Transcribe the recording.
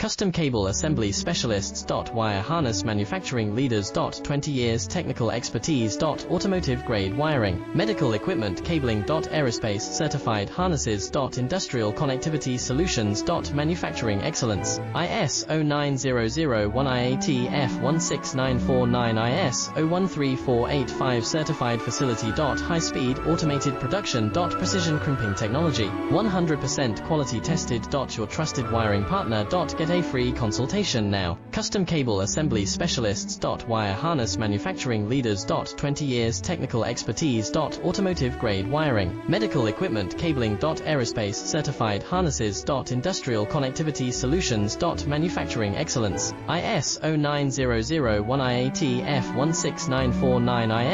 Custom Cable Assembly Specialists. Wire Harness Manufacturing Leaders. 20 years technical expertise. Automotive grade wiring, medical equipment cabling. Aerospace certified harnesses. Industrial connectivity solutions. Manufacturing excellence. ISO 9001 IATF 16949 ISO 13485 certified facility. High speed automated production. Precision crimping technology, 100% quality tested. Your trusted wiring partner. Get a free consultation now. Custom Cable Assembly Specialists. Wire Harness Manufacturing Leaders. 20 years technical expertise. Automotive grade wiring, medical equipment cabling. Aerospace certified harnesses. Industrial connectivity solutions. Manufacturing excellence. ISO 9001 IATF 16949 IS